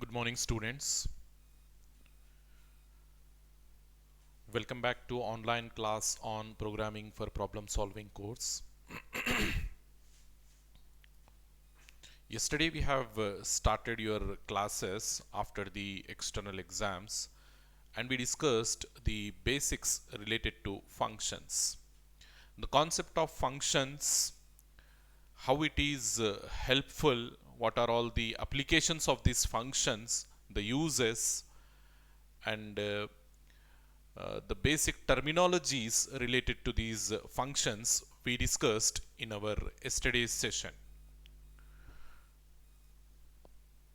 Good morning, students. Welcome back to online class on programming for problem solving course. Yesterday we have started your classes after the external exams and we discussed the basics related to functions. The concept of functions, how it is helpful, what are all the applications of these functions, the uses, and the basic terminologies related to these functions we discussed in our yesterday's session.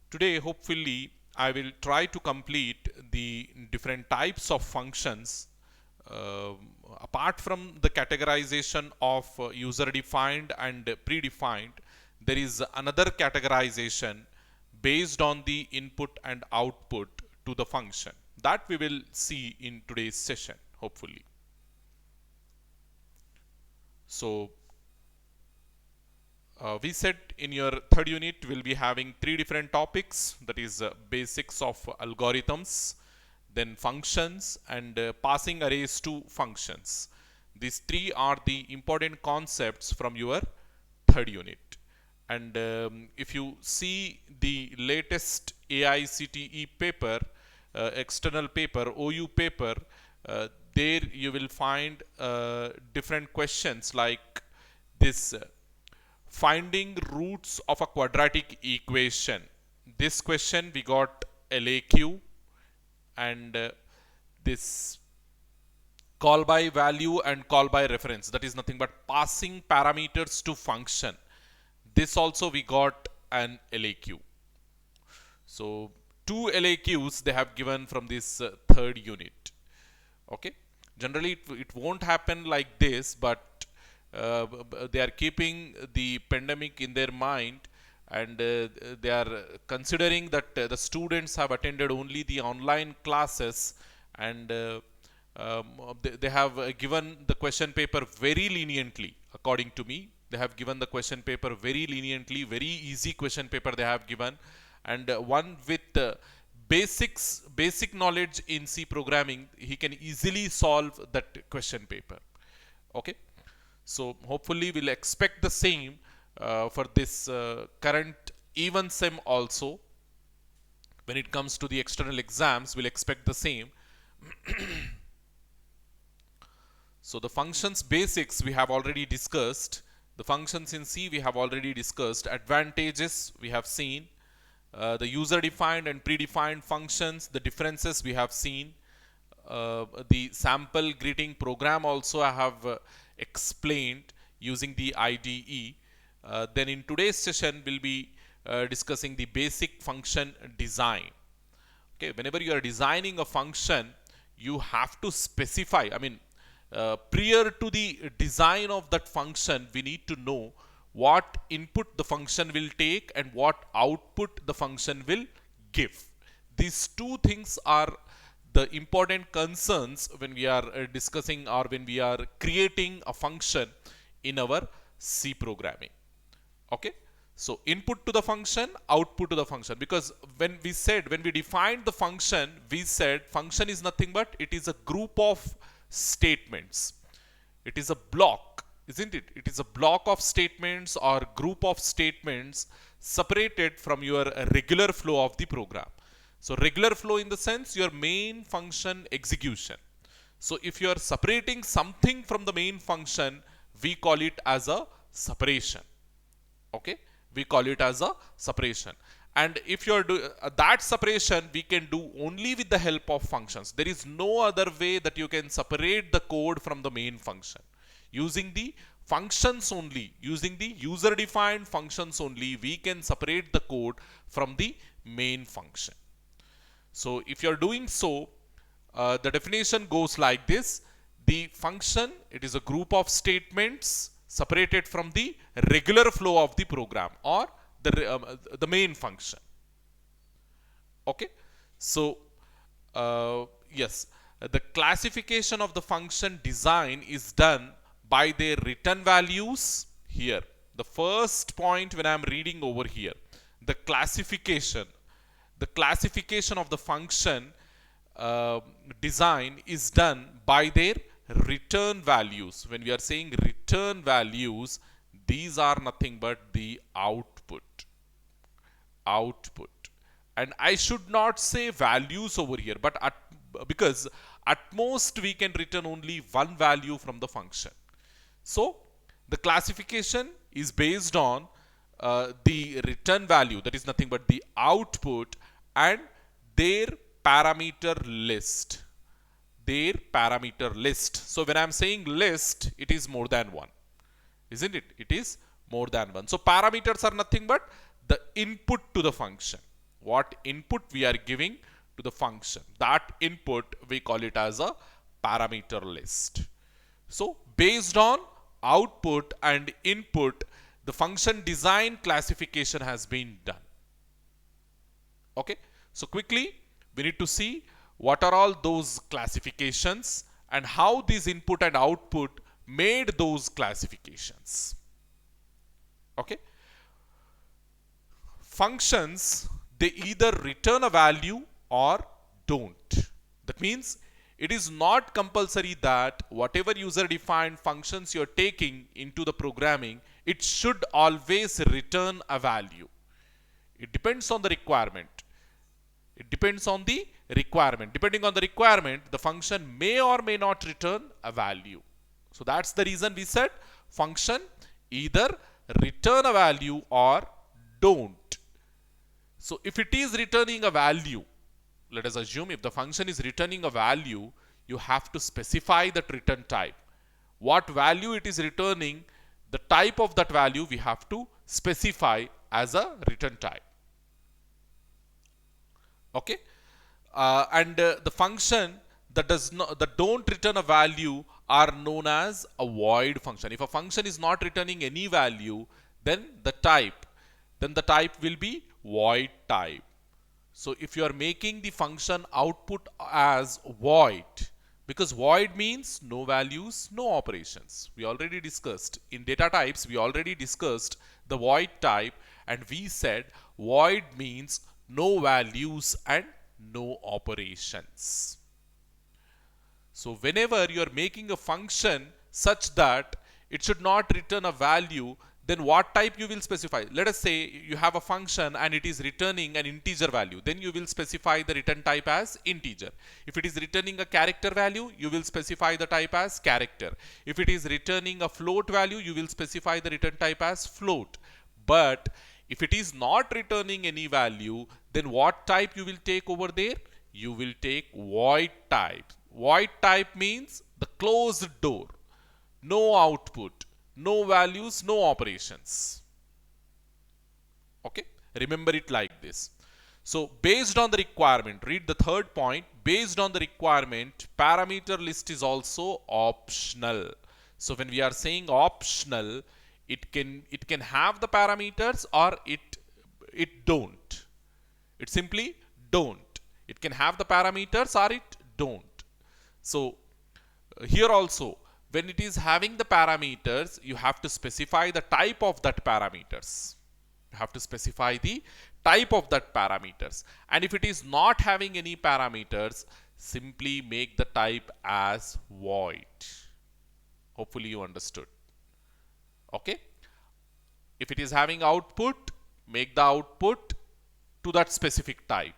Today, hopefully, I will try to complete the different types of functions uh, apart from the categorization of user defined and predefined. There is another categorization based on the input and output to the function that we will see in today's session, hopefully. So we said in your third unit we'll be having three different topics, that is basics of algorithms, then functions, and passing arrays to functions. These three are the important concepts from your third unit. And if you see the latest AICTE paper, external paper, OU paper, there you will find different questions like this: finding roots of a quadratic equation. This question we got LAQ, and this call by value and call by reference, that is nothing but passing parameters to function. This also we got an LAQ. So two LAQs they have given from this third unit. Okay, generally it won't happen like this, but they are keeping the pandemic in their mind, and they are considering that the students have attended only the online classes, and they have given the question paper very leniently. According to me, they have given the question paper very leniently, very easy question paper they have given, and one with basic knowledge in C programming, he can easily solve that question paper. Okay, so hopefully we'll expect the same for this current even sem also. When it comes to the external exams, we'll expect the same. So the functions basics we have already discussed. The functions in C we have already discussed. Advantages we have seen. The user defined and predefined functions, the differences we have seen. The sample greeting program also I have explained using the IDE. Then in today's session we'll be discussing the basic function design. Okay, whenever you are designing a function, you have to specify, I mean, prior to the design of that function, we need to know what input the function will take and what output the function will give. These two things are the important concerns when we are discussing or when we are creating a function in our C programming. Okay, so input to the function, output to the function, because when we defined the function, we said function is nothing but it is a group of statements. It is a block, isn't it? It is a block of statements or group of statements separated from your regular flow of the program. So regular flow in the sense your main function execution. So if you are separating something from the main function, we call it as a separation. Okay, we call it as a separation. And if you are that separation we can do only with the help of functions. There is no other way that you can separate the code from the main function. Using the functions only, using the user defined functions only, we can separate the code from the main function. So if you are doing so, the definition goes like this: the function, it is a group of statements separated from the regular flow of the program or the main function. Okay, so yes, the classification of the function design is done by their return values. Here, the first point when I am reading over here, the classification, the classification of the function design is done by their return values. When we are saying return values, these are nothing but the output. And I should not say values over here, but because at most we can return only one value from the function. So the classification is based on the return value, that is nothing but the output, and their parameter list. So when I'm saying list, it is more than one, isn't it? It is more than one. So parameters are nothing but the input to the function. What input we are giving to the function, that input we call it as a parameter list. So based on output and input, the function design classification has been done. Okay, so quickly we need to see what are all those classifications and how these input and output made those classifications. Okay, functions, they either return a value or don't. That means it is not compulsory that whatever user defined functions you're taking into the programming, it should always return a value. It depends on the requirement. Depending on the requirement, the function may or may not return a value. So that's the reason we said function either return a value or don't. So if it is returning a value, let us assume if the function is returning a value, you have to specify that return type. What value it is returning, the type of that value we have to specify as a return type. Okay, the function that don't return a value are known as a void function. If a function is not returning any value, then the type will be void type. So if you are making the function output as void, because void means no values, no operations. We already discussed in data types, we already discussed the void type, and we said void means no values and no operations. So whenever you are making a function such that it should not return a value, then what type you will specify? Let us say you have a function and it is returning an integer value. Then you will specify the return type as integer. If it is returning a character value, you will specify the type as character. If it is returning a float value, you will specify the return type as float. But if it is not returning any value, then what type you will take over there? You will take void type. Void type means the closed door. No output, no values, no operations. Okay, remember it like this. So based on the requirement, read the third point, based on the requirement, parameter list is also optional. So when we are saying optional, it can have the parameters or it don't. It simply don't. It can have the parameters or it don't. So here also, when it is having the parameters, you have to specify the type of that parameters. You have to specify the type of that parameters. And if it is not having any parameters, simply make the type as void. Hopefully you understood. Okay. If it is having output, make the output to that specific type.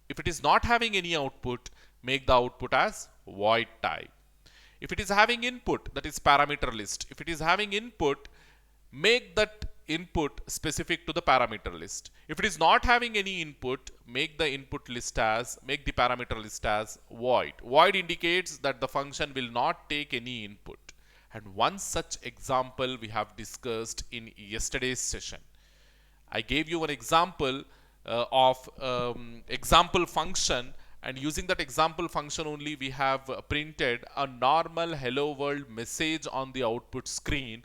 If it is not having any output, make the output as void type. If it is having input, that is parameter list. If it is having input, make that input specific to the parameter list. If it is not having any input, make the parameter list as void. Void indicates that the function will not take any input. And one such example we have discussed in yesterday's session. I gave you an example of example function, and using that example function only we have printed a normal hello world message on the output screen.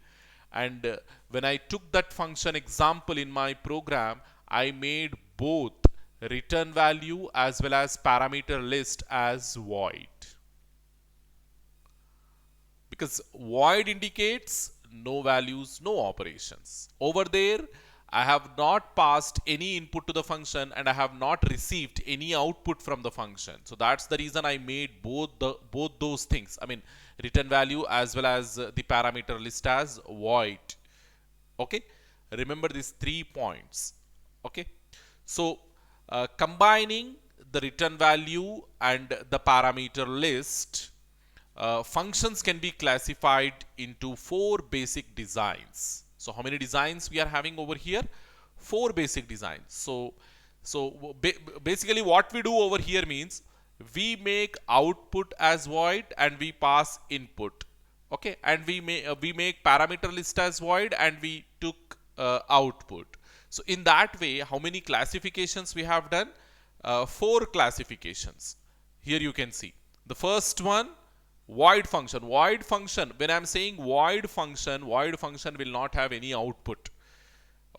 And when I took that function example in my program, I made both return value as well as parameter list as void. Because void indicates no values, no operations. Over there, I have not passed any input to the function and I have not received any output from the function. So that's the reason I made both those things. I mean, return value as well as the parameter list as void. Okay, remember these 3 points. Okay, so combining the return value and the parameter list, functions can be classified into 4 basic designs. So how many designs we are having over here? 4 basic designs. So basically what we do over here means we make output as void and we pass input. Okay, and we make parameter list as void and we took output. So in that way, how many classifications we have done? 4 classifications. Here you can see the first one, void function. Void function, when I'm saying void function will not have any output.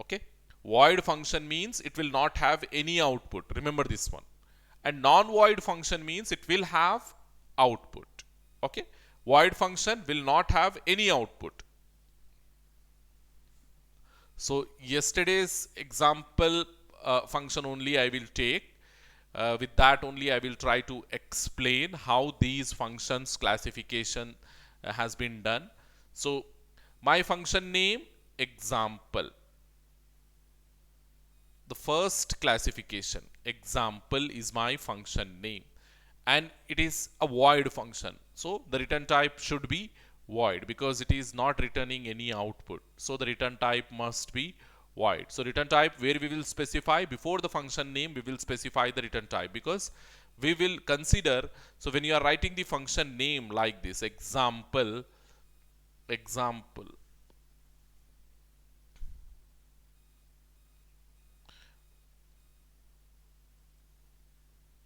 Okay, void function means it will not have any output. Remember this one. And non-void function means it will have output. Okay, void function will not have any output. So yesterday's example function only I will take. With that only I will try to explain how these functions classification has been done. So my function name example. The first classification, example, is my function name and it is a void function. So the return type should be void because it is not returning any output. So the return type must be void. So return type, where we will specify before the function name, we will specify the return type, because we will consider, so when you are writing the function name like this, example,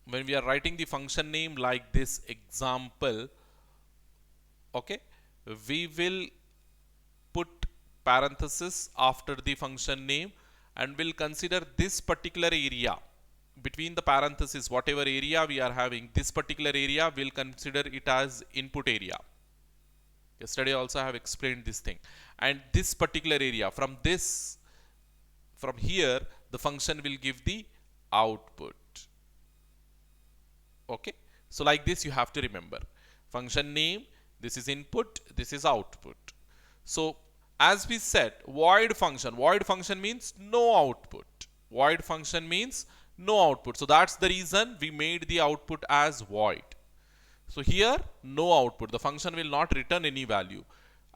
when we are writing the function name like this, example, okay, we will put parenthesis after the function name and will consider this particular area between the parentheses, whatever area we are having, this particular area we'll consider it as input area. Yesterday also I have explained this thing. And this particular area, from here the function will give the output. Okay, so like this you have to remember. Function name, this is input, this is output. So as we said, void function means no output. Void function means no output. So that's the reason we made the output as void. So here no output, the function will not return any value,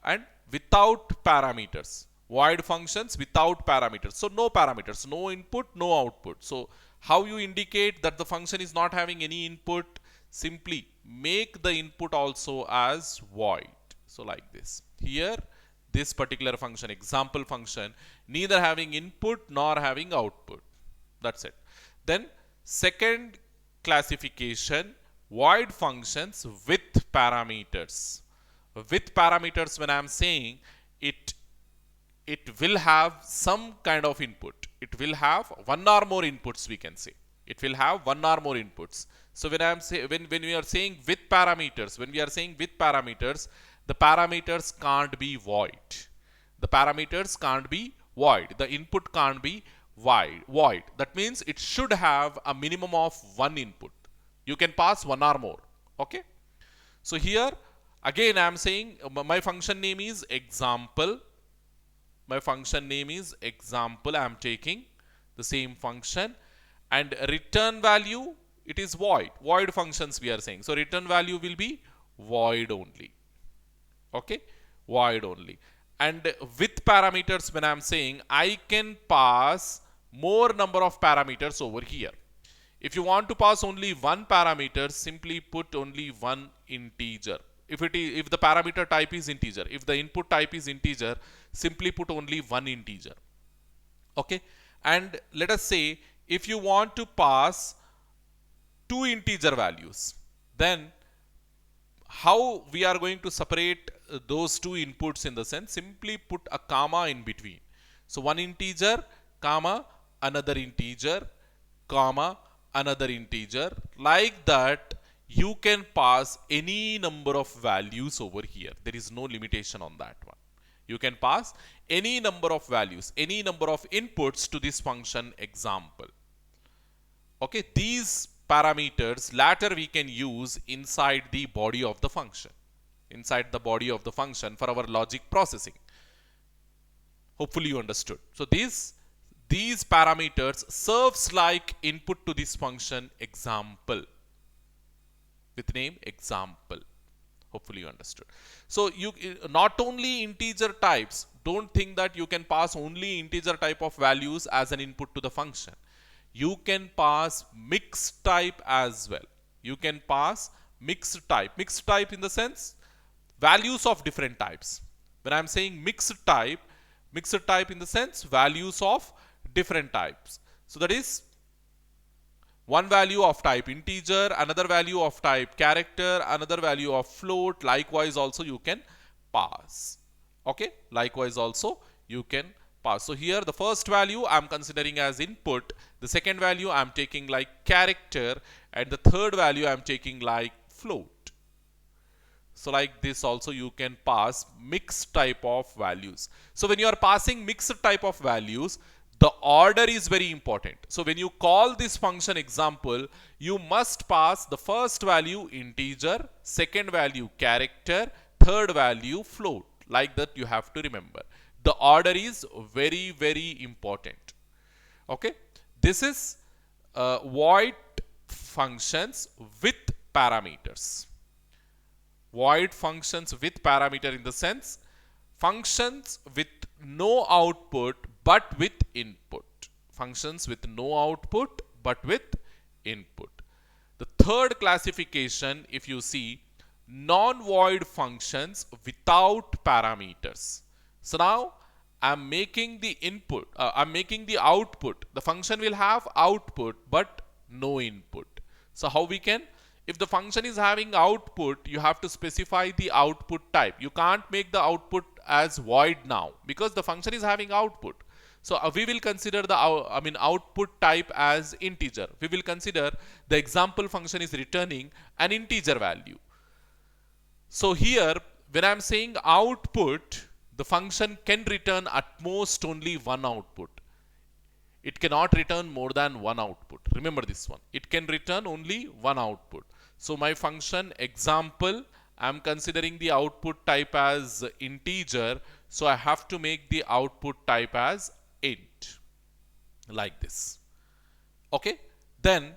and without parameters. Void functions without parameters. So no parameters, no input, no output. So how you indicate that the function is not having any input? Simply make the input also as void. So like this. Here this particular function, example function, neither having input nor having output. That's it. Then second classification, void functions with parameters. With parameters, when I am saying it will have some kind of input. It will have one or more inputs, we can say. It will have one or more inputs. So when I am when we are saying with parameters, the parameters can't be void. The parameters can't be void. The input can't be void. That means it should have a minimum of one input. You can pass one or more. Okay. So here again I am saying my function name is example. My function name is example. I am taking the same function, and return value, it is void. Void functions we are saying. So return value will be void only. Okay, void only. And with parameters, when I am saying I can pass more number of parameters over here. If you want to pass only one parameter, simply put only one integer. If the parameter type is integer, if the input type is integer, simply put only one integer. Okay, and let us say if you want to pass two integer values, then how we are going to separate those two inputs? In the sense, simply put a comma in between. So one integer, comma, another integer, comma, another integer. Like that, you can pass any number of values over here. There is no limitation on that one. You can pass any number of values, any number of inputs to this function example. Okay, these parameters later we can use inside the body of the function, inside the body of the function for our logic processing. Hopefully you understood. So these parameters serves like input to this function example with name example. Hopefully you understood. So you not only integer types, don't think that you can pass only integer type of values as an input to the function. You can pass mixed type as well. You can pass mixed type in the sense values of different types. When I'm saying mixed type in the sense values of different types. So that is one value of type integer, another value of type character, another value of float. Likewise also you can pass. Okay, likewise also you can pass. So here the first value I'm considering as input, the second value I'm taking like character, and the third value I'm taking like float. So like this also you can pass mixed type of values. So when you are passing mixed type of values, the order is very important. So when you call this function example, you must pass the first value integer, second value character, third value float. Like that you have to remember. The order is very, very important. Okay. This is void functions with parameters. Void functions with parameter in the sense functions with no output but with input. Functions with no output but with input. The third classification, if you see, non-void functions without parameters. So now I'm making the input, I'm making the output. The function will have output but no input. So how we can? If the function is having output, you have to specify the output type. You can't make the output as void now because the function is having output. So we will consider the output type as integer. We will consider the example function is returning an integer value. So here when I'm saying output, the function can return at most only one output. It cannot return more than one output. Remember this one. It can return only one output. So my function example, I'm considering the output type as integer. So I have to make the output type as int. Like this. Okay. Then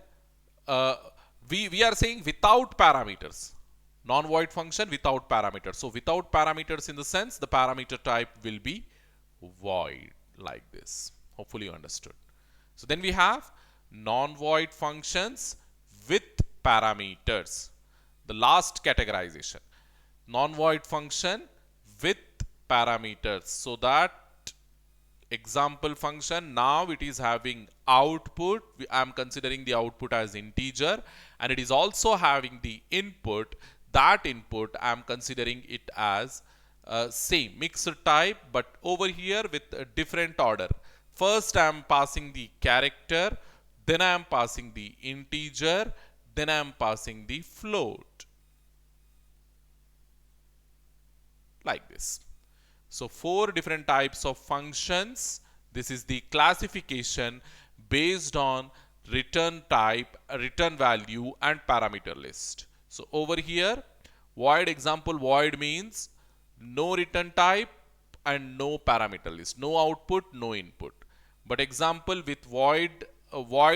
we are saying without parameters. Non-void function without parameters. So without parameters in the sense the parameter type will be void like this. Hopefully you understood. So then we have non-void functions with parameters. The last categorization. Non-void function with parameters. So that example function, now it is having output. I am considering the output as integer, and it is also having the input. That input I am considering it as same mixed type, but over here with a different order. First I am passing the character, then I am passing the integer, then I am passing the float. Like this. So 4 different types of functions. This is the classification based on return type, return value and parameter list. So over here, void example, void means no return type and no parameter list, no output, no input. But example with void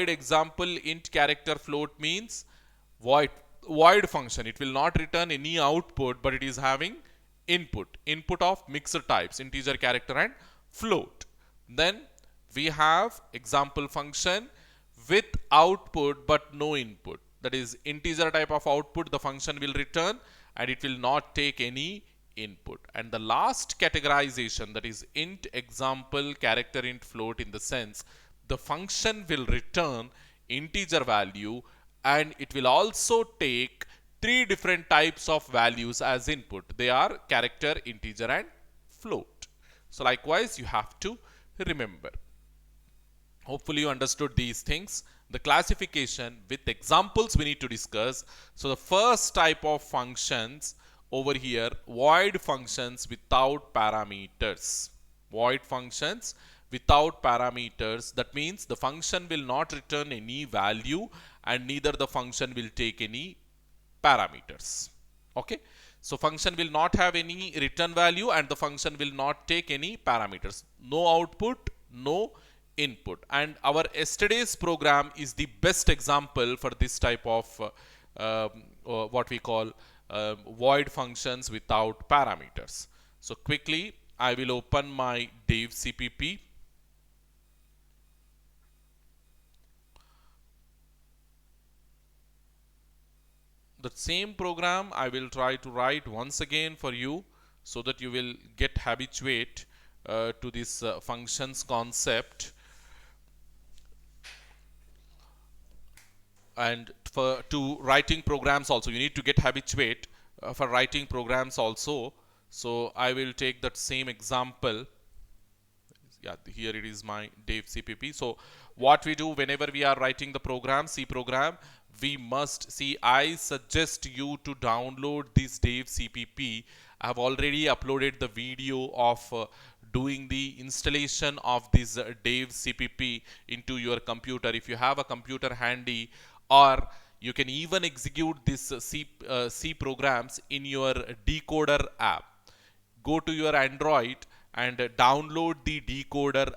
example int character float means void function. It will not return any output, but it is having input of mixed types, integer, character and float. Then we have example function with output but no input. That is integer type of output the function will return and it will not take any input. And the last categorization, that is int example character int float, in the sense the function will return integer value and it will also take 3 different types of values as input. They are character, integer and float. So likewise you have to remember. Hopefully you understood these things. The classification with examples we need to discuss. So the first type of functions over here, void functions without parameters. void functions without parameters. That means the function will not return any value and neither the function will take any parameters. Okay, so function will not have any return value and the function will not take any parameters. No output, no input. And our yesterday's program is the best example for this type of what we call void functions without parameters. So quickly I will open my Dev CPP. The same program I will try to write once again for you so that you will get habituate to this functions concept. And for to writing programs also you need to get habituate for writing programs also. So I will take that same example. Yeah, here it is my Dev CPP. So what we do whenever we are writing the program, C program, we must see, I suggest you to download this Dev CPP. I have already uploaded the video of doing the installation of this Dev CPP into your computer. If you have a computer handy, or you can even execute this C programs in your decoder app. Go to your Android and download the decoder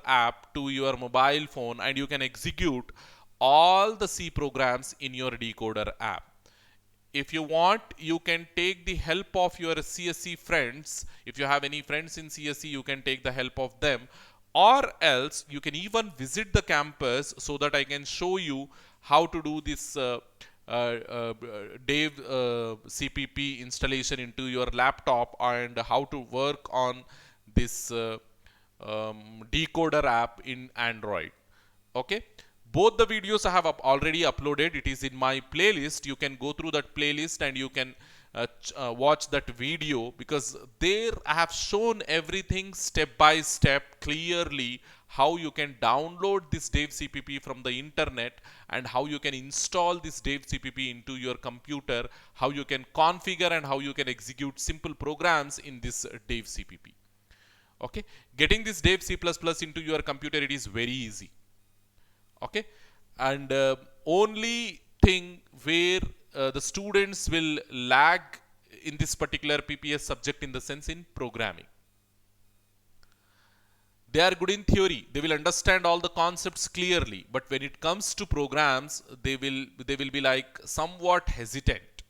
app to your mobile phone, and you can execute all the C programs in your decoder app. If you want, you can take the help of your CSE friends. If you have any friends in CSE, you can take the help of them, or else you can even visit the campus so that I can show you how to do this Dev CPP installation into your laptop and how to work on this decoder app in Android. Okay, both the videos I have already uploaded. It is in my playlist. You can go through that playlist and you can watch that video, because there I have shown everything step by step clearly, how you can download this Dev CPP from the internet and how you can install this Dev CPP into your computer, how you can configure and how you can execute simple programs in this Dev CPP. Okay, getting this Dev C++ into your computer, it is very easy. Okay, and only thing where the students will lag in this particular PPS subject in the sense in programming. They are good in theory, they will understand all the concepts clearly, but when it comes to programs, they will be like somewhat hesitant,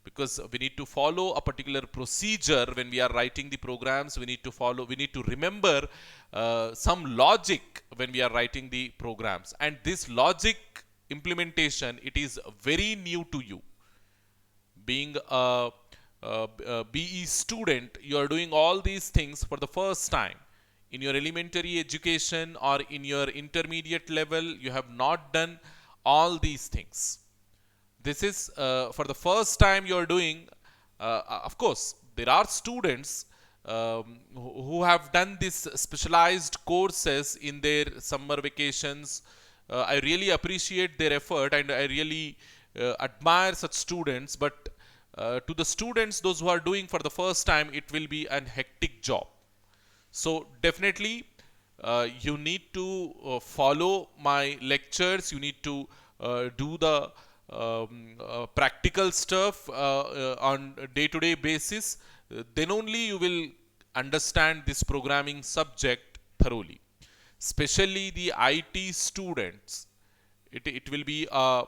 because we need to follow a particular procedure when we are writing the programs. We need to remember some logic when we are writing the programs, and this logic implementation, it is very new to you. Being a BE student, you are doing all these things for the first time. In your elementary education or in your intermediate level, you have not done all these things. This is for the first time you are doing. Of course, there are students who have done this specialized courses in their summer vacations. I really appreciate their effort and I really admire such students. But to the students, those who are doing for the first time, it will be an hectic job. So definitely you need to follow my lectures. You need to do the practical stuff on day-to-day basis. Then only you will understand this programming subject thoroughly. Especially the IT students, it will be a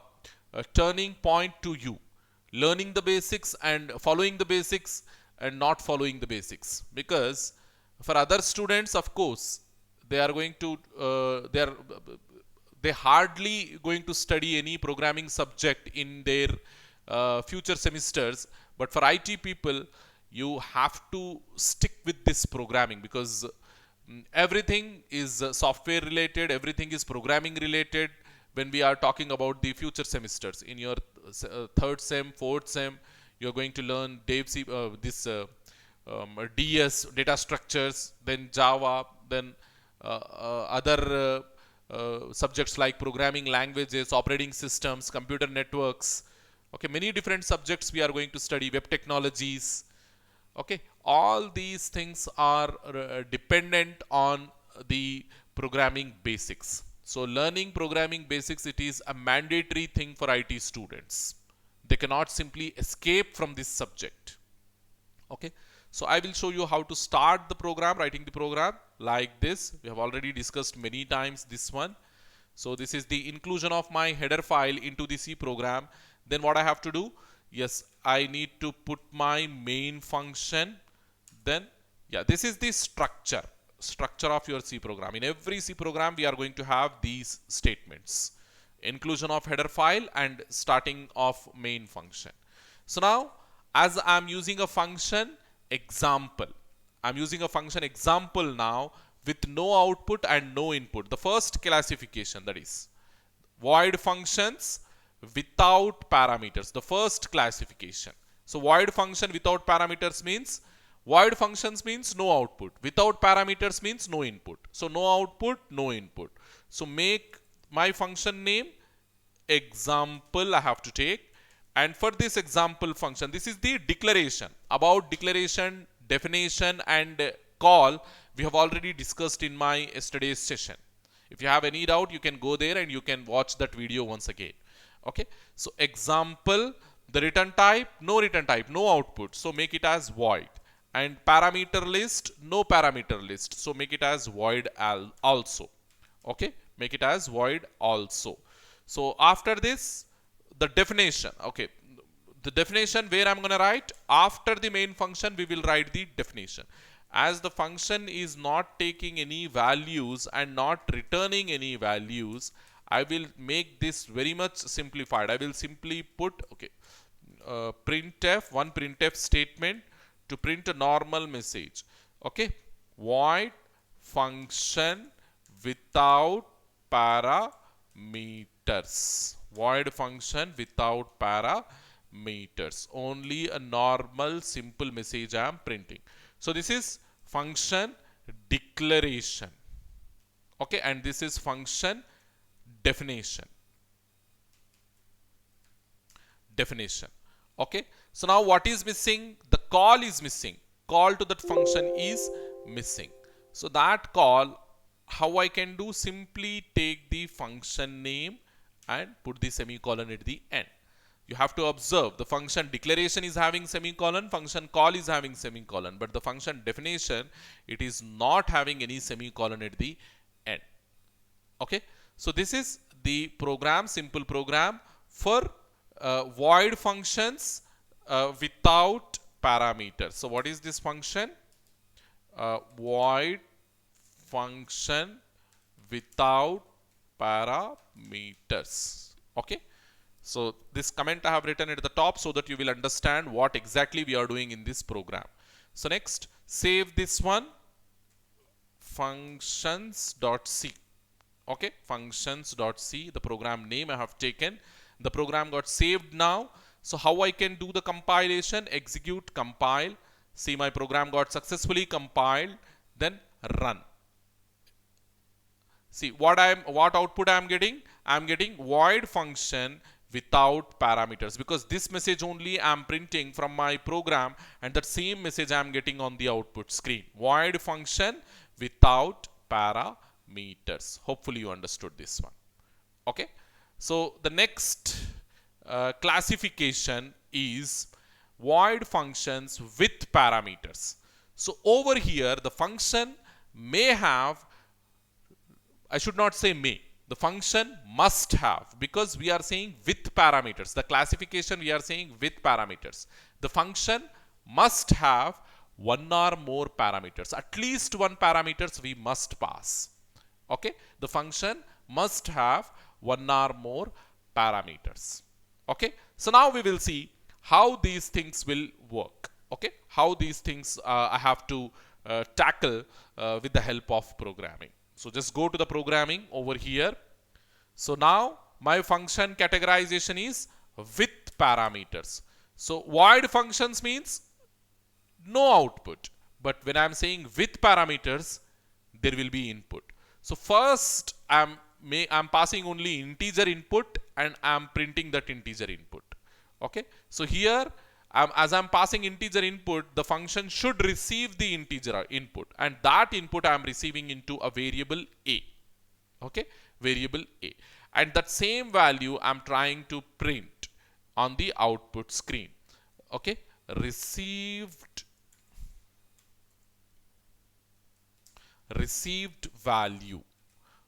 turning point to you. Learning the basics and following the basics and not following the basics. Because for other students, of course, they are going to they hardly going to study any programming subject in their future semesters. But for IT people, you have to stick with this programming, because everything is software related, everything is programming related when we are talking about the future semesters. In your third sem, fourth sem, you're going to learn DS, data structures, then Java, then other subjects like programming languages, operating systems, computer networks. Okay, many different subjects we are going to study, web technologies. Okay, all these things are dependent on the programming basics. So learning programming basics, it is a mandatory thing for IT students. They cannot simply escape from this subject. Okay, so I will show you how to start the program, writing the program like this. We have already discussed many times this one. So this is the inclusion of my header file into the C program. Then what I have to do? Yes, I need to put my main function. Then, yeah, this is the structure of your C program. In every C program, we are going to have these statements: inclusion of header file and starting of main function. So now, as I'm using a function example, I'm using a function example now with no output and no input. The first classification, that is void functions without parameters, the first classification. So void function without parameters means, void functions means no output, without parameters means no input. So no output, no input. So make my function name example I have to take, and for this example function, this is the declaration. About declaration, definition and call, we have already discussed in my yesterday's session. If you have any doubt, you can go there and you can watch that video once again. Okay, so example, the return type, no output, so make it as void. And parameter list, no parameter list, so make it as void also. Okay, make it as void also. So after this, the definition. Okay, the definition, where I'm going to write after the main function, we will write the definition. As the function is not taking any values and not returning any values, I will make this very much simplified. I will simply put, okay, printf, one printf statement to print a normal message. Okay, void function without parameters. Void function without parameters. Only a normal simple message I am printing. So this is function declaration. Okay, and this is function definition. Okay, so now what is missing? The call is missing. Call to that function is missing. So that call, how I can do? Simply take the function name and put the semicolon at the end. You have to observe, the function declaration is having semicolon, function call is having semicolon, but the function definition, it is not having any semicolon at the end. Okay, so this is the program, simple program for void functions without parameters. So what is this function? Void function without parameters. Okay, so this comment I have written at the top so that you will understand what exactly we are doing in this program. So next, save this one, functions.c. Okay, functions.c, the program name I have taken. The program got saved now. So how I can do the compilation? Execute, compile. See, my program got successfully compiled. Then run. See what output I am getting? I am getting void function without parameters, because this message only I am printing from my program, and that same message I am getting on the output screen. Void function without parameters. Hopefully you understood this one. Okay, so the next classification is void functions with parameters. So over here the function may have, I should not say may, the function must have, because we are saying with parameters. The classification we are saying with parameters. The function must have one or more parameters. At least one parameters we must pass. Okay, the function must have one or more parameters. Okay, so now we will see how these things will work. Okay, how these things I have to tackle with the help of programming. So just go to the programming over here. So now my function categorization is with parameters. So void functions means no output, but when I'm saying with parameters, there will be input. So first I'm passing only integer input and I'm printing that integer input. Okay, so here as I'm passing integer input, the function should receive the integer input, and that input I'm receiving into a variable a. Okay, variable a, and that same value I'm trying to print on the output screen. Okay, received value,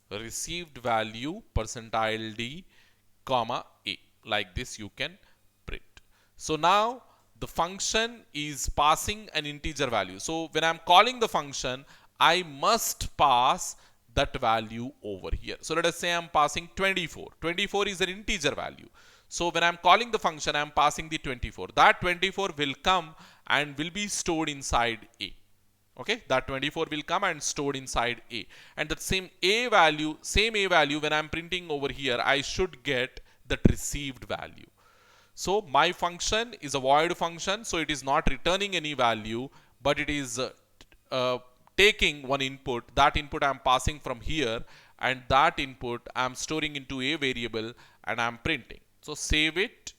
percentile d comma a, like this you can print. So now the function is passing an integer value. So when I'm calling the function, I must pass that value over here. So let us say I'm passing 24. 24 is an integer value. So when I'm calling the function, I'm passing the 24. That 24 will come and will be stored inside a. Okay, that 24 will come and stored inside a. And that same a value, when I'm printing over here, I should get that received value. So my function is a void function, so it is not returning any value, but it is taking one input. That input I'm passing from here, and that input I'm storing into a variable and I'm printing. So save it,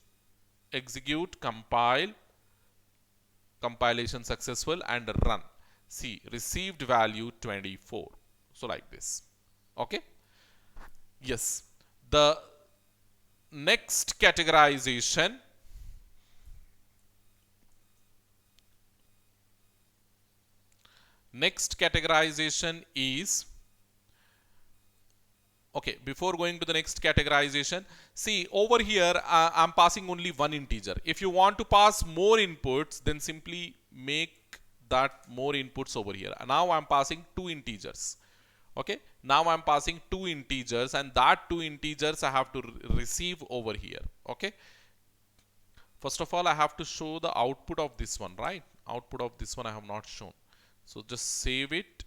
execute, compile, compilation successful, and run. See, received value 24. So like this. Okay. Yes. The next categorization is, okay, before going to the next categorization, see over here I'm passing only one integer. If you want to pass more inputs, then simply make that more inputs over here. Now I'm passing two integers. Okay, now I'm passing two integers, and that two integers I have to receive over here. Okay, first of all I have to show the output of this one, right? Output of this one I have not shown. So just save it,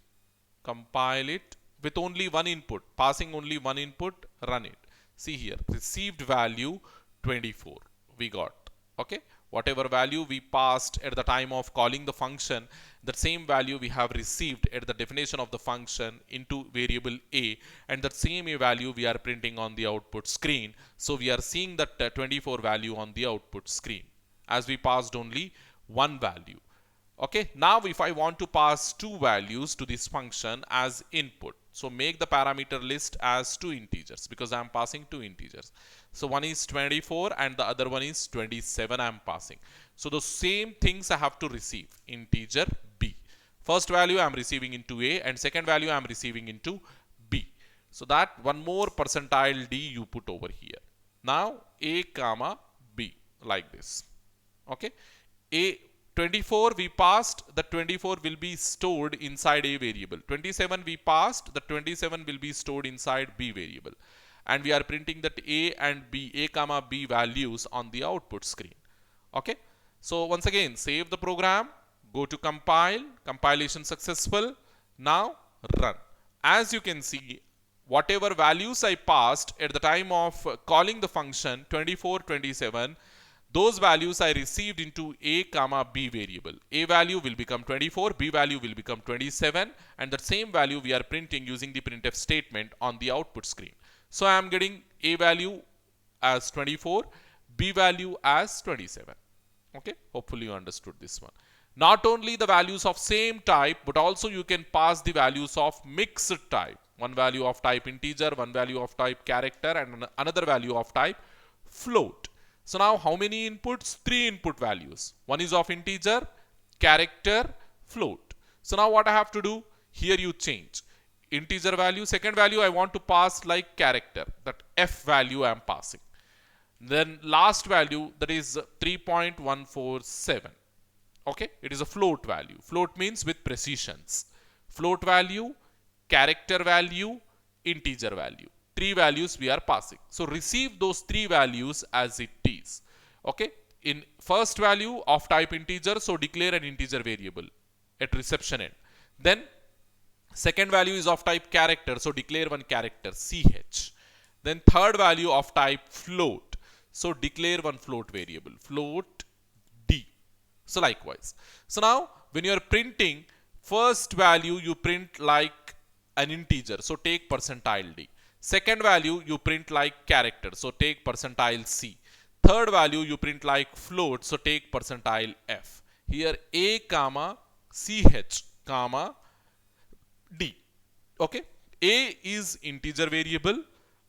compile it with only one input, passing only one input, run it. See here, received value 24 we got. Okay, whatever value we passed at the time of calling the function, that same value we have received at the definition of the function into variable a, and that same a value we are printing on the output screen. So we are seeing that 24 value on the output screen as we passed only one value. Okay, now if I want to pass two values to this function as input, so make the parameter list as two integers, because I am passing two integers. So one is 24 and the other one is 27 I am passing. So the same things I have to receive, integer b. First value I am receiving into a, and second value I am receiving into b. So that one more percentile d you put over here. Now a comma b, like this. Okay, a 24 we passed, the 24 will be stored inside a variable. 27 we passed, the 27 will be stored inside b variable. And we are printing that a and b, a comma b values on the output screen. Okay, so once again save the program, go to compile, compilation successful. Now run. As you can see, whatever values I passed at the time of calling the function 24, 27, those values I received into a comma b variable. A value will become 24, b value will become 27, and that same value we are printing using the printf statement on the output screen. So I am getting a value as 24, b value as 27. Okay, hopefully you understood this one. Not only the values of same type, but also you can pass the values of mixed type. One value of type integer, one value of type character, and another value of type float. So now how many inputs? Three input values. One is of integer, character, float. So now what I have to do? Here you change. Integer value, second value I want to pass like character. That f value I am passing. Then last value, that is 3.147. Okay, it is a float value. Float means with precisions. Float value, character value, integer value. Three values we are passing. So receive those three values as it is. Okay, in first value of type integer, so declare an integer variable at reception end. Then second value is of type character, so declare one character ch. Then third value of type float, so declare one float variable, float d. So likewise. So now when you are printing, first value you print like an integer, so take percentile d. Second value you print like character, so take percentile c. Third value you print like float, so take percentile f. Here a comma ch comma d. Okay, a is integer variable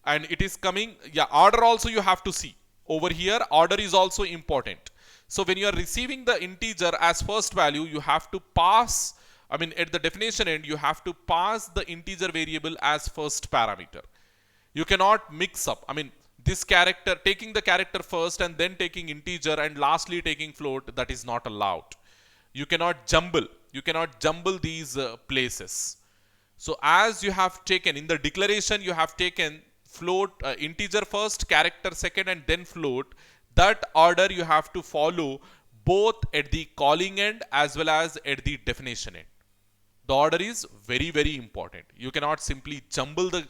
and it is coming, yeah, order also you have to see. Over here order is also important. So when you are receiving the integer as first value, you have to pass, I mean at the definition end, you have to pass the integer variable as first parameter. You cannot mix up, I mean this character, taking the character first and then taking integer and lastly taking float, that is not allowed. You cannot jumble these places. So as you have taken in the declaration, you have taken float, integer first, character second, and then float. That order you have to follow both at the calling end as well as at the definition end. The order is very, very important. You cannot simply jumble the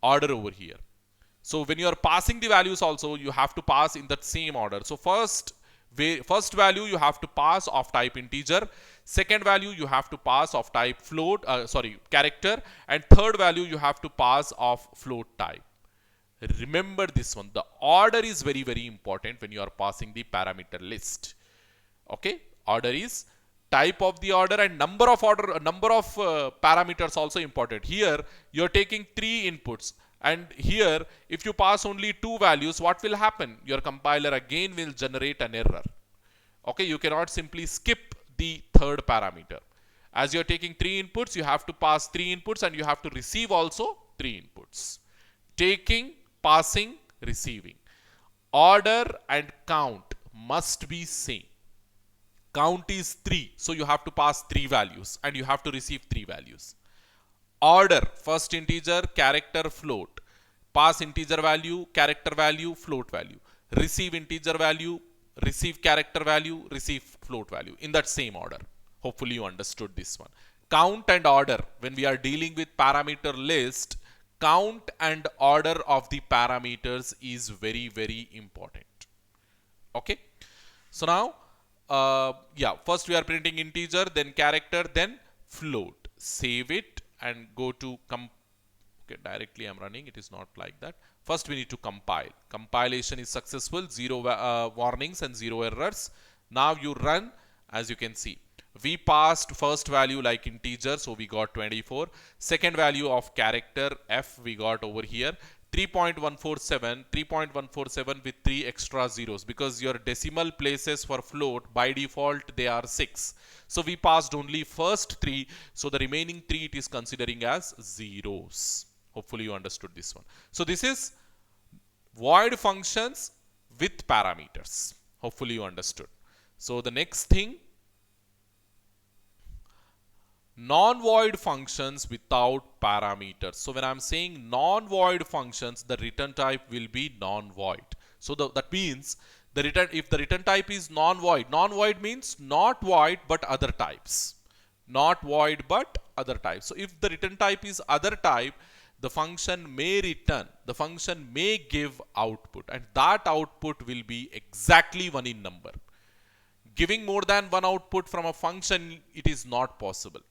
order over here. So when you are passing the values also, you have to pass in that same order. So first value you have to pass of type integer, second value you have to pass of type float, character, and third value you have to pass of float type. Remember this one, the order is very, very important when you are passing the parameter list. Okay, order is type of the order and number of parameters also important. Here you are taking 3 inputs. And here, if you pass only 2 values, what will happen? Your compiler again will generate an error. Okay, you cannot simply skip the third parameter. As you are taking 3 inputs, you have to pass 3 inputs and you have to receive also 3 inputs. Taking, passing, receiving. Order and count must be same. Count is 3, so you have to pass 3 values and you have to receive 3 values. Order, first integer, character, float. Pass integer value, character value, float value. Receive integer value, receive character value, receive float value, in that same order. Hopefully you understood this one. Count and order, when we are dealing with parameter list, count and order of the parameters is very, very important. Okay, so now first we are printing integer, then character, then float. Save it and go to okay, directly I'm running, it is not like that. First we need to compile. Compilation is successful, 0 warnings and 0 errors. Now you run. As you can see, we passed first value like integer, so we got 24. Second value of character f we got over here 3.147 with 3 extra zeros, because your decimal places for float by default they are 6. So we passed only first 3, so the remaining 3 it is considering as zeros. Hopefully you understood this one. So this is void functions with parameters. Hopefully you understood. So the next thing, non-void functions without parameters. So when I'm saying non-void functions, the return type will be non-void. So that means if the return type is non-void, non-void means not void but other types. Not void but other types. So if the return type is other type, the function may return, the function may give output, and that output will be exactly 1 in number. Giving more than 1 output from a function, it is not possible.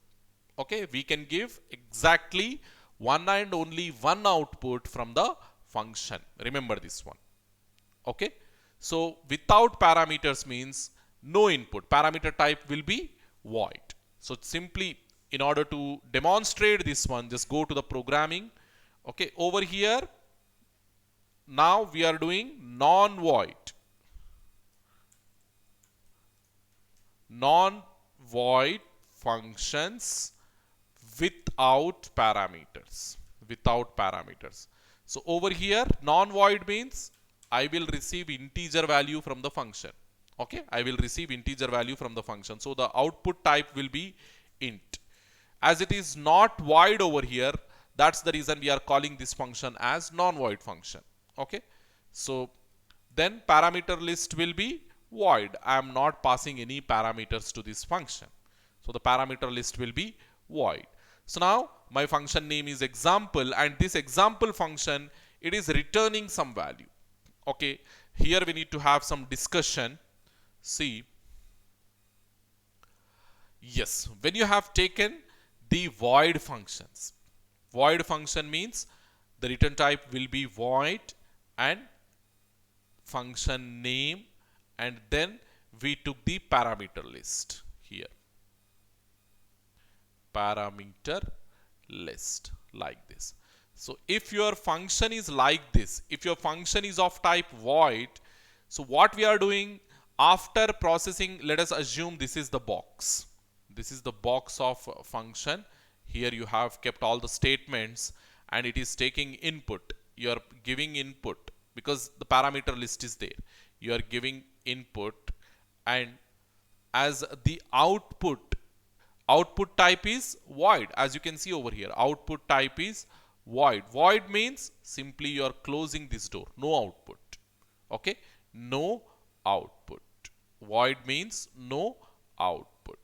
Okay, we can give exactly 1 and only 1 output from the function. Remember this one. Okay, so without parameters means no input. Parameter type will be void. So simply, in order to demonstrate this one, just go to the programming. Okay, over here, now we are doing non-void. Non-void functions without parameters. Without parameters. So over here, non-void means I will receive integer value from the function. Okay, I will receive integer value from the function. So the output type will be int. As it is not void over here, that's the reason we are calling this function as non-void function. Okay, so then parameter list will be void. I am not passing any parameters to this function. So the parameter list will be void. So now my function name is example, and this example function, it is returning some value. Okay, here we need to have some discussion. See, yes, when you have taken the void functions, void function means the return type will be void and function name, and then we took the parameter list here. Parameter list like this. So if your function is like this, if your function is of type void, so what we are doing after processing, let us assume this is the box. This is the box of function. Here you have kept all the statements and it is taking input. You are giving input because the parameter list is there. You are giving input, and as the output type is void. As you can see over here, output type is void. Void means simply you are closing this door, no output. Okay, no output. Void means no output.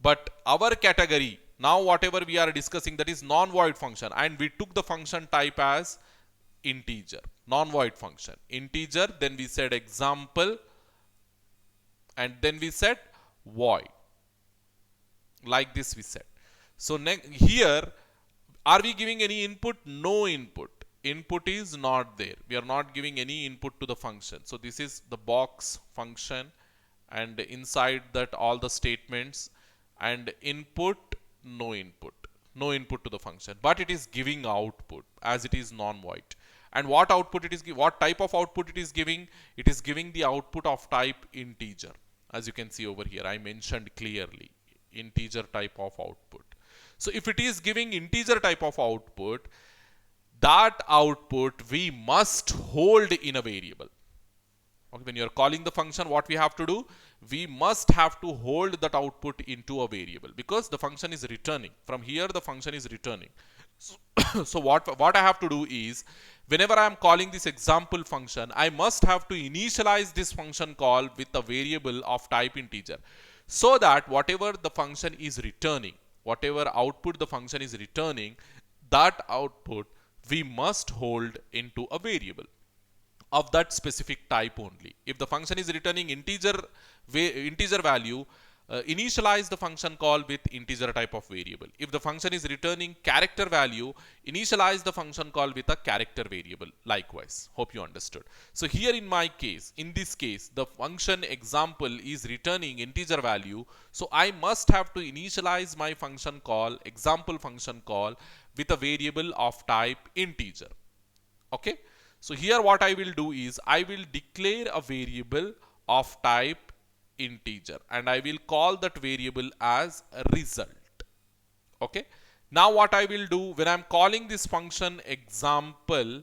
But our category, now whatever we are discussing, that is non-void function, and we took the function type as integer, non-void function, integer, then we said example, and then we said void. Like this we said. So here, are we giving any input? No input. Input is not there. We are not giving any input to the function. So this is the box function, and inside that all the statements, and input, no input. No input to the function. But it is giving output as it is non-void. And what output it is, what type of output it is giving? It is giving the output of type integer. As you can see over here, I mentioned clearly, integer type of output. So if it is giving integer type of output, that output we must hold in a variable. Okay, when you are calling the function, what we have to do? We must have to hold that output into a variable because the function is returning. From here, the function is returning. So what I have to do is, whenever I am calling this example function, I must have to initialize this function call with a variable of type integer, so that whatever the function is returning, whatever output the function is returning, that output we must hold into a variable of that specific type only. If the function is returning integer value, initialize the function call with integer type of variable. If the function is returning character value, initialize the function call with a character variable. Likewise, hope you understood. So here in my case, in this case, the function example is returning integer value. So I must have to initialize my function call, example function call, with a variable of type integer. Okay. So here what I will do is, I will declare a variable of type integer and I will call that variable as a result. Okay. Now what I will do, when I am calling this function example,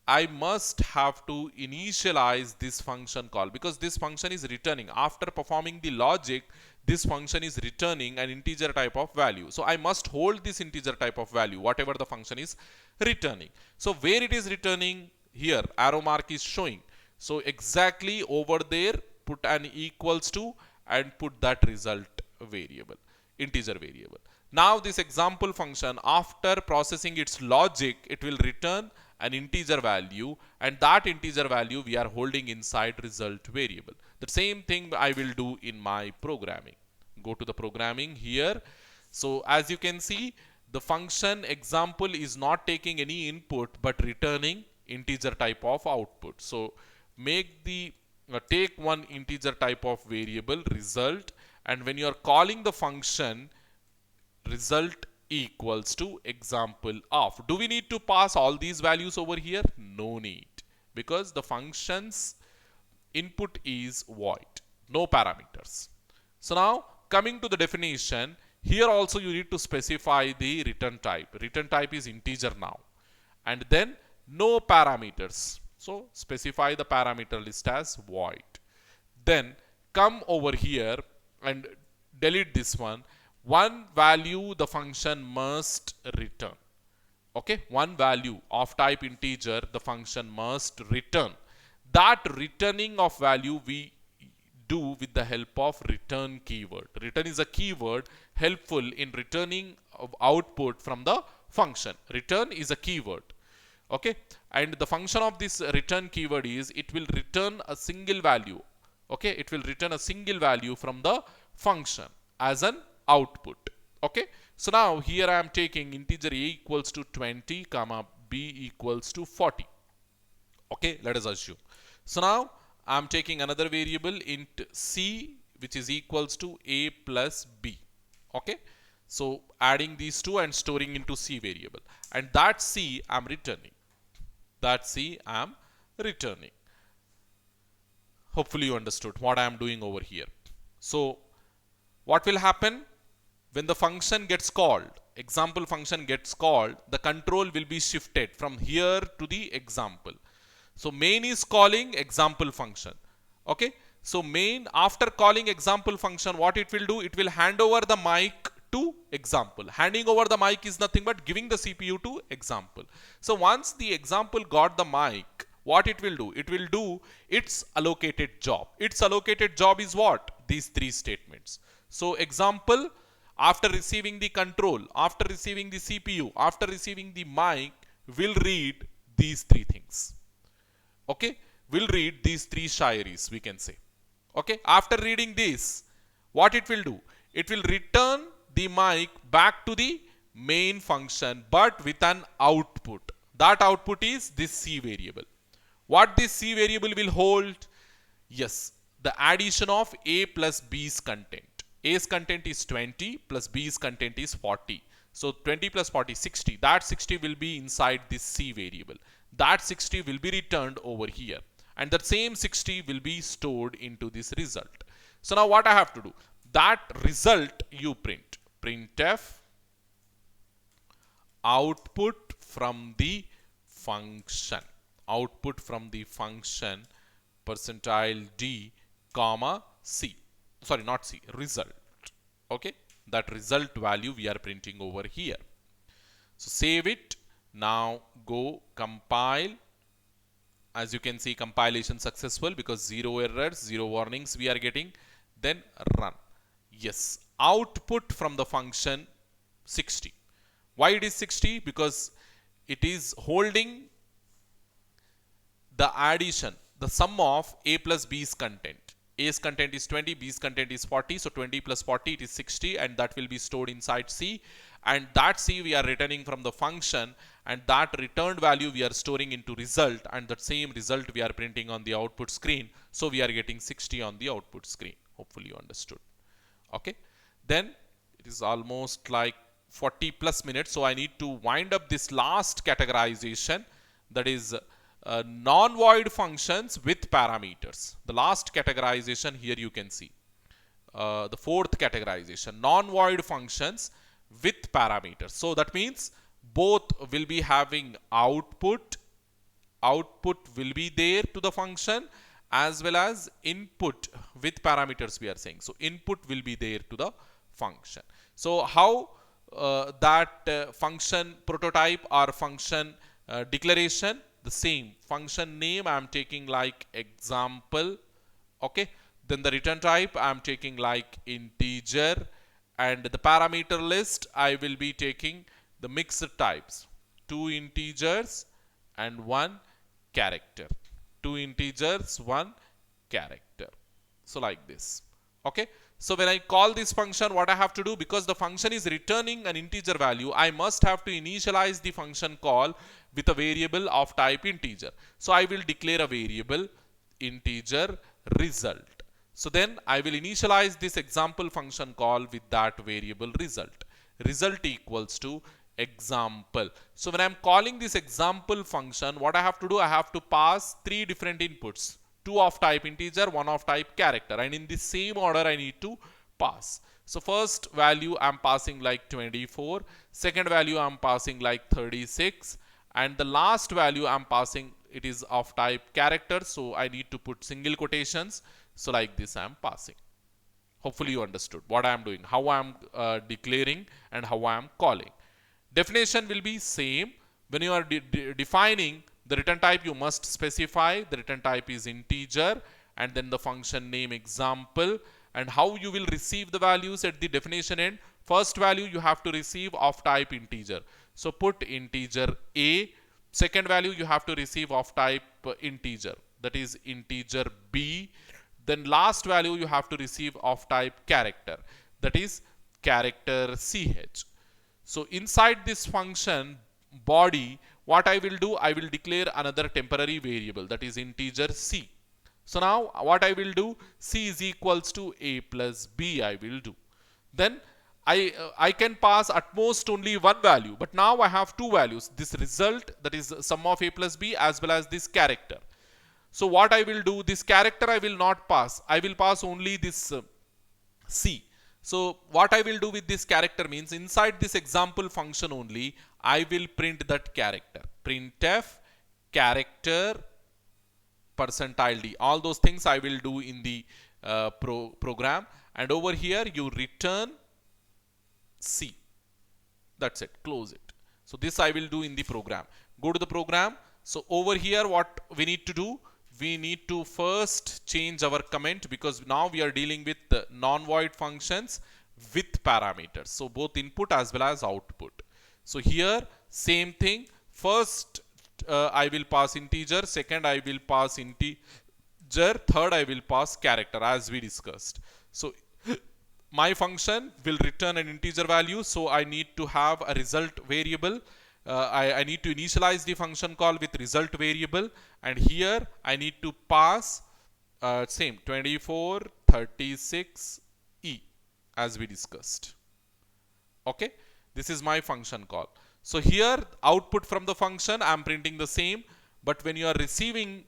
I must have to initialize this function call, because this function is returning. After performing the logic, this function is returning an integer type of value. So I must hold this integer type of value, whatever the function is returning. So where it is returning, here arrow mark is showing. So exactly over there, put an equals to and put that result variable, integer variable. Now this example function, after processing its logic, it will return an integer value, and that integer value we are holding inside result variable. The same thing I will do in my programming. Go to the programming here. So as you can see, the function example is not taking any input but returning integer type of output. So make the take one integer type of variable result, and when you are calling the function result equals to example of, do we need to pass all these values over here? No need, because the function's input is void, no parameters. So now coming to the definition, here also you need to specify the return type. Return type is integer now, and then no parameters. So specify the parameter list as void. Then come over here and delete this one. One value the function must return. Okay, one value of type integer the function must return. That returning of value we do with the help of return keyword. Return is a keyword helpful in returning output from the function. Return is a keyword. Okay, and the function of this return keyword is, it will return a single value. Okay, it will return a single value from the function as an output. Okay, so now here I am taking integer a equals to 20 comma b equals to 40. Okay, let us assume. So now I'm taking another variable int c, which is equals to a plus b. Okay, so adding these two and storing into c variable, and that c I'm returning. That c I'm returning. Hopefully you understood what I am doing over here. So what will happen when the function gets called, example function gets called, the control will be shifted from here to the example. So main is calling example function. Okay, so main, after calling example function, what it will do, it will hand over the mic to example. Handing over the mic is nothing but giving the CPU to example. So once the example got the mic, what it will do, it will do its allocated job. Its allocated job is what? These three statements. So example, after receiving the control, after receiving the CPU, after receiving the mic, will read these three things. Okay, will read these three shairis, we can say. Okay, after reading this, what it will do, it will return the mic back to the main function, but with an output. That output is this c variable. What this c variable will hold? Yes, the addition of a plus b's content. A's content is 20 plus b's content is 40. So 20 plus 40, 60. That 60 will be inside this c variable. That 60 will be returned over here. And that same 60 will be stored into this result. So now what I have to do? That result you print. Printf output from the function. Output from the function percentile d comma c. Sorry, not c, result. Okay, that result value we are printing over here. So save it. Now go compile. As you can see, compilation successful because 0 errors, 0 warnings we are getting. Then run. Yes, output from the function 60. Why it is 60? Because it is holding the addition, the sum of a plus b's content. A's content is 20, b's content is 40. So 20 plus 40, it is 60, and that will be stored inside c. And that c we are returning from the function, and that returned value we are storing into result, and that same result we are printing on the output screen. So we are getting 60 on the output screen. Hopefully you understood. Okay, then it is almost like 40 plus minutes, so I need to wind up this last categorization, that is non-void functions with parameters. The last categorization here you can see. The fourth categorization, non-void functions with parameters. So that means both will be having output. Output will be there to the function, as well as input with parameters we are saying. So input will be there to the function. So how that function prototype or function declaration? The same function name I am taking like example. Okay, then the return type I am taking like integer, and the parameter list I will be taking the mixed types, 2 integers and 1 character. 2 integers, 1 character. So like this. Okay, so when I call this function, what I have to do, because the function is returning an integer value, I must have to initialize the function call with a variable of type integer. So I will declare a variable integer result. So then I will initialize this example function call with that variable result. Result equals to example. So when I'm calling this example function, what I have to do, I have to pass 3 different inputs. 2 of type integer, 1 of type character, and in the same order I need to pass. So first value I'm passing like 24, second value I'm passing like 36, and the last value I'm passing, it is of type character, so I need to put single quotations. So like this I'm passing. Hopefully you understood what I am doing, how I am declaring and how I am calling. Definition will be same. When you are defining the return type, you must specify the return type is integer, and then the function name example, and how you will receive the values at the definition end. First value you have to receive of type integer, so put integer a. Second value you have to receive of type integer, that is integer b. Then last value you have to receive of type character, that is character ch. So inside this function body, what I will do, I will declare another temporary variable, that is integer c. So now what I will do, c is equals to a plus b I will do. Then I can pass at most only one value, but now I have two values, this result, that is sum of a plus b, as well as this character. So what I will do, this character I will not pass, I will pass only this c. So what I will do with this character means, inside this example function only, I will print that character. Printf character percentile d. All those things I will do in the program. And over here you return c. That's it. Close it. So this I will do in the program. Go to the program. So over here what we need to do, we need to first change our comment, because now we are dealing with non-void functions with parameters. So both input as well as output. So here same thing. First I will pass integer, second I will pass integer, third I will pass character, as we discussed. So my function will return an integer value, so I need to have a result variable. I need to initialize the function call with result variable, and here I need to pass same 2436 e, as we discussed. Okay, this is my function call. So here output from the function I am printing the same, but when you are receiving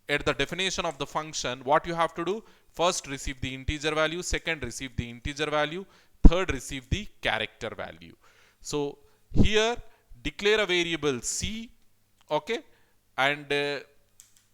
at the definition of the function, what you have to do, first receive the integer value, second receive the integer value, third receive the character value. So here declare a variable c, okay, and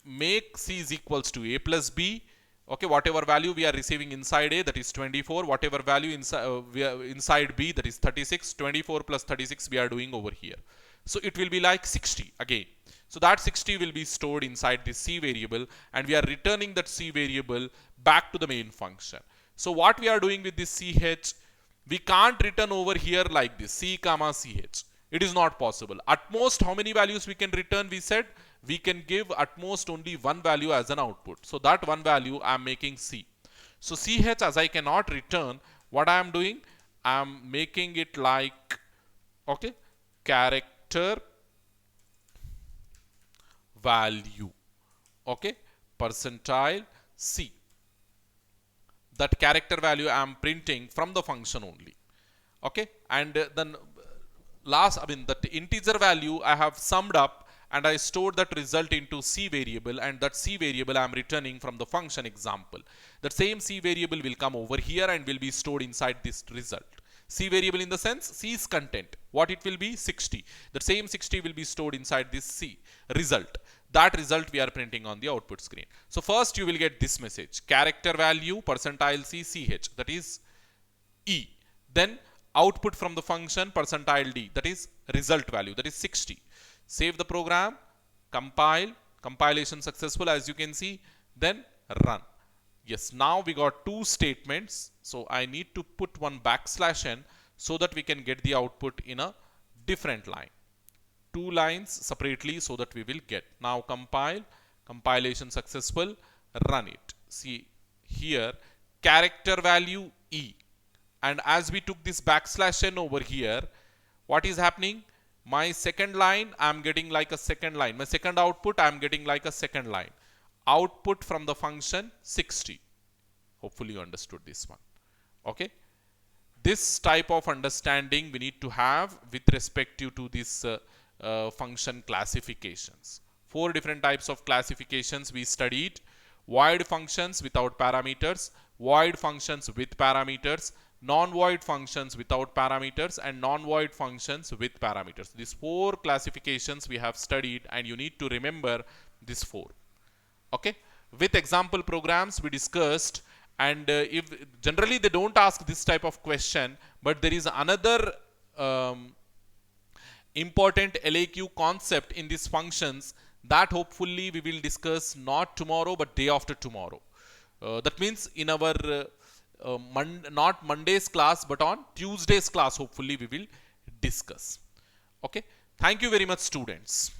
make c is equals to a plus b. Okay, whatever value we are receiving inside a, that is 24, whatever value inside b, that is 36, 24 plus 36 we are doing over here. So it will be like 60 again. So that 60 will be stored inside this c variable, and we are returning that c variable back to the main function. So what we are doing with this ch, we can't return over here like this, c comma ch. It is not possible. At most, how many values we can return? We said we can give at most only one value as an output. So that one value I am making c. So ch, as I cannot return, what I am doing, I am making it like, okay, character value, okay, percentile c. That character value I am printing from the function only. Okay, and then that integer value I have summed up, and I stored that result into c variable, and that c variable I am returning from the function example. That same c variable will come over here and will be stored inside this result. C variable in the sense c's content, what it will be, 60. The same 60 will be stored inside this c result. That result we are printing on the output screen. So first you will get this message, character value percentile c ch, that is e. Then output from the function percentile d, that is result value, that is 60. Save the program, compile, compilation successful, as you can see, then run. Yes, now we got two statements, so I need to put one \n so that we can get the output in a different line. Two lines separately so that we will get. Now compile, compilation successful, run it. See here, character value e. And as we took this \n over here, what is happening? My second line I am getting like a second line. My second output I am getting like a second line. Output from the function 60. Hopefully you understood this one. Okay. This type of understanding we need to have with respect to this function classifications. 4 different types of classifications we studied. Void functions without parameters, void functions with parameters, non-void functions without parameters, and non-void functions with parameters. These 4 classifications we have studied, and you need to remember these 4. Okay, with example programs we discussed, and if generally they don't ask this type of question, but there is another important LAQ concept in these functions that hopefully we will discuss not tomorrow but day after tomorrow. That means in our not Monday's class but on Tuesday's class hopefully we will discuss. Okay, thank you very much students.